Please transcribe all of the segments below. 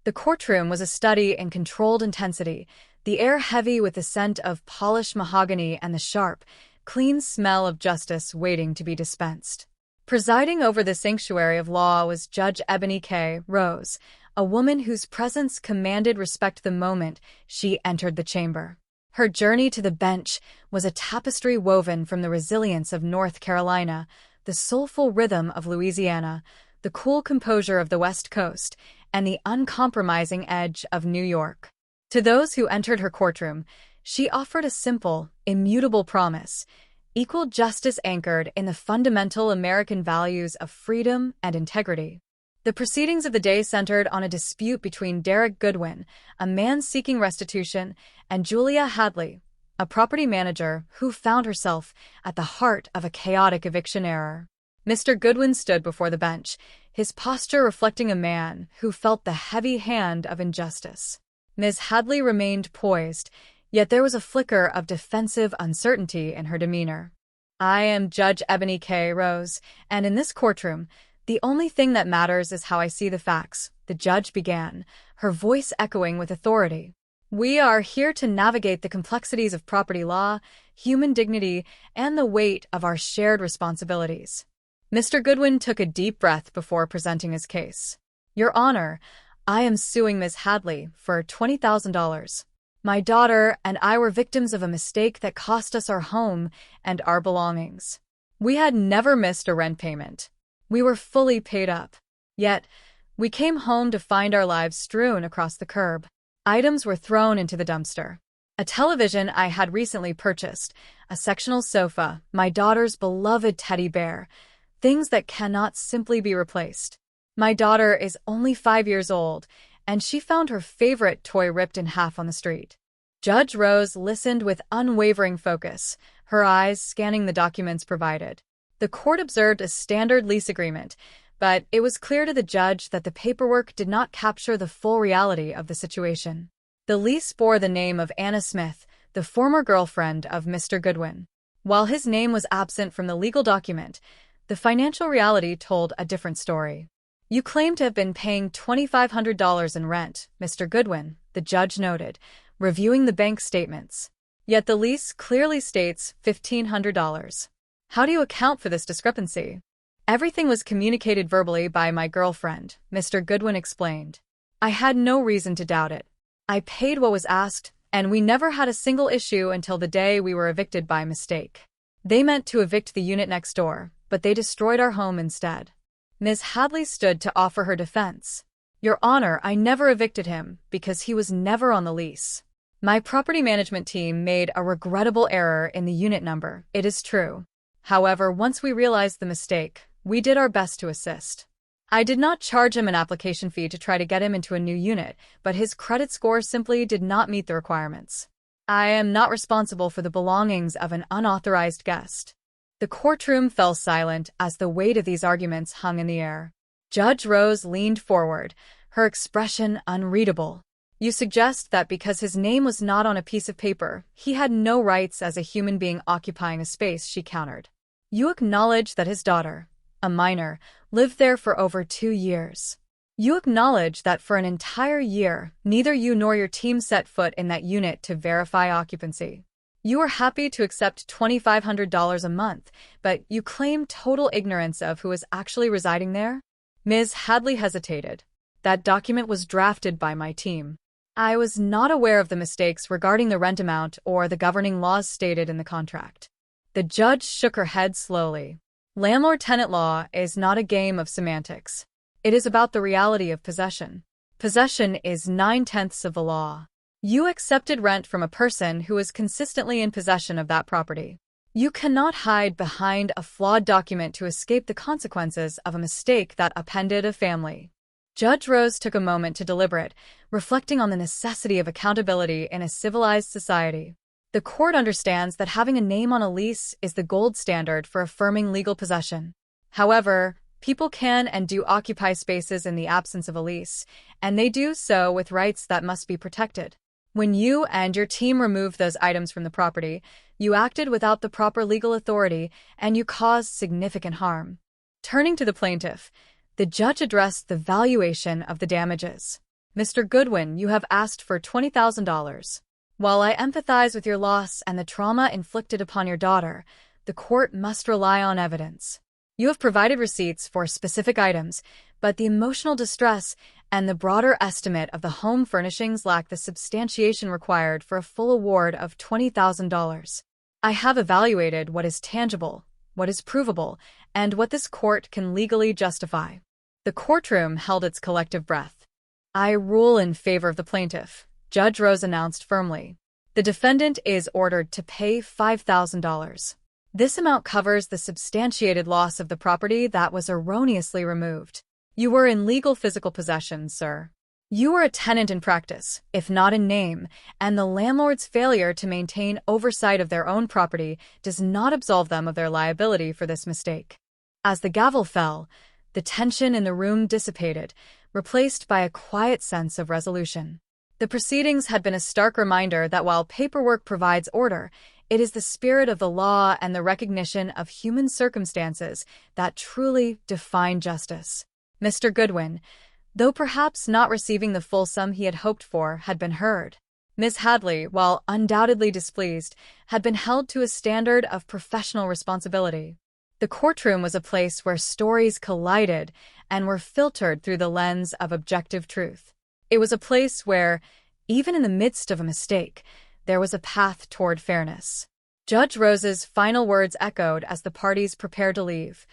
The courtroom was a study in controlled intensity, the air heavy with the scent of polished mahogany and the sharp, clean smell of justice waiting to be dispensed. Presiding over the sanctuary of law was Judge Ebony K. Rose, a woman whose presence commanded respect the moment she entered the chamber. Her journey to the bench was a tapestry woven from the resilience of North Carolina, the soulful rhythm of Louisiana, the cool composure of the West Coast, and the uncompromising edge of New York. To those who entered her courtroom, she offered a simple, immutable promise: equal justice anchored in the fundamental American values of freedom and integrity. The proceedings of the day centered on a dispute between Derek Goodwin, a man seeking restitution, and Julia Hadley, a property manager who found herself at the heart of a chaotic eviction error. Mr. Goodwin stood before the bench, his posture reflecting a man who felt the heavy hand of injustice. Ms. Hadley remained poised, yet there was a flicker of defensive uncertainty in her demeanor. "I am Judge Ebony K. Rose, and in this courtroom, the only thing that matters is how I see the facts," the judge began, her voice echoing with authority. "We are here to navigate the complexities of property law, human dignity, and the weight of our shared responsibilities." Mr. Goodwin took a deep breath before presenting his case. "Your Honor, I am suing Ms. Hadley for $20,000. My daughter and I were victims of a mistake that cost us our home and our belongings. We had never missed a rent payment. We were fully paid up. Yet, we came home to find our lives strewn across the curb. Items were thrown into the dumpster. A television I had recently purchased, a sectional sofa, my daughter's beloved teddy bear, things that cannot simply be replaced. My daughter is only 5 years old, and she found her favorite toy ripped in half on the street." Judge Rose listened with unwavering focus, her eyes scanning the documents provided. The court observed a standard lease agreement, but it was clear to the judge that the paperwork did not capture the full reality of the situation. The lease bore the name of Anna Smith, the former girlfriend of Mr. Goodwin. While his name was absent from the legal document, the financial reality told a different story. "You claim to have been paying $2,500 in rent, Mr. Goodwin," the judge noted, reviewing the bank statements. "Yet the lease clearly states $1,500. How do you account for this discrepancy?" "Everything was communicated verbally by my girlfriend," Mr. Goodwin explained. "I had no reason to doubt it. I paid what was asked, and we never had a single issue until the day we were evicted by mistake. They meant to evict the unit next door, but they destroyed our home instead." Ms. Hadley stood to offer her defense. "Your Honor, I never evicted him because he was never on the lease. My property management team made a regrettable error in the unit number, it is true. However, once we realized the mistake, we did our best to assist. I did not charge him an application fee to try to get him into a new unit, but his credit score simply did not meet the requirements. I am not responsible for the belongings of an unauthorized guest." The courtroom fell silent as the weight of these arguments hung in the air. Judge Rose leaned forward, her expression unreadable. "You suggest that because his name was not on a piece of paper, he had no rights as a human being occupying a space," she countered. "You acknowledge that his daughter, a minor, lived there for over 2 years. You acknowledge that for an entire year, neither you nor your team set foot in that unit to verify occupancy. You are happy to accept $2,500 a month, but you claim total ignorance of who was actually residing there?" Ms. Hadley hesitated. "That document was drafted by my team. I was not aware of the mistakes regarding the rent amount or the governing laws stated in the contract." The judge shook her head slowly. "Landlord-tenant law is not a game of semantics. It is about the reality of possession. Possession is 9/10 of the law. You accepted rent from a person who is consistently in possession of that property. You cannot hide behind a flawed document to escape the consequences of a mistake that upended a family." Judge Rose took a moment to deliberate, reflecting on the necessity of accountability in a civilized society. The court understands that having a name on a lease is the gold standard for affirming legal possession. However, people can and do occupy spaces in the absence of a lease, and they do so with rights that must be protected. When you and your team removed those items from the property, you acted without the proper legal authority, and you caused significant harm. Turning to the plaintiff, the judge addressed the valuation of the damages. Mr. Goodwin, you have asked for $20,000. While I empathize with your loss and the trauma inflicted upon your daughter, the court must rely on evidence. You have provided receipts for specific items, but the emotional distress and the broader estimate of the home furnishings lack the substantiation required for a full award of $20,000. I have evaluated what is tangible, what is provable, and what this court can legally justify. The courtroom held its collective breath. I rule in favor of the plaintiff, Judge Rose announced firmly. The defendant is ordered to pay $5,000. This amount covers the substantiated loss of the property that was erroneously removed. You were in legal physical possession, sir. You were a tenant in practice, if not in name, and the landlord's failure to maintain oversight of their own property does not absolve them of their liability for this mistake. As the gavel fell, the tension in the room dissipated, replaced by a quiet sense of resolution. The proceedings had been a stark reminder that while paperwork provides order, it is the spirit of the law and the recognition of human circumstances that truly define justice. Mr. Goodwin, though perhaps not receiving the full sum he had hoped for, had been heard. Ms. Hadley, while undoubtedly displeased, had been held to a standard of professional responsibility. The courtroom was a place where stories collided and were filtered through the lens of objective truth. It was a place where, even in the midst of a mistake, there was a path toward fairness. Judge Rose's final words echoed as the parties prepared to leave.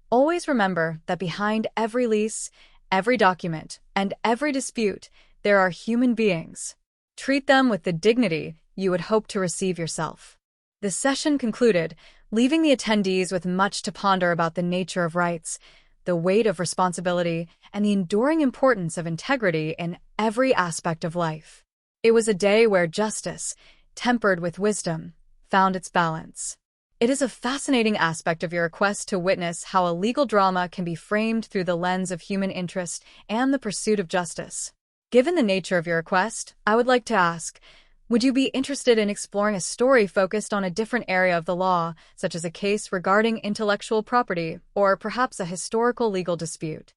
Always remember that behind every lease, every document, and every dispute, there are human beings. Treat them with the dignity you would hope to receive yourself. The session concluded, leaving the attendees with much to ponder about the nature of rights, the weight of responsibility, and the enduring importance of integrity in every aspect of life. It was a day where justice, tempered with wisdom, found its balance. It is a fascinating aspect of your request to witness how a legal drama can be framed through the lens of human interest and the pursuit of justice. Given the nature of your request, I would like to ask, would you be interested in exploring a story focused on a different area of the law, such as a case regarding intellectual property or perhaps a historical legal dispute?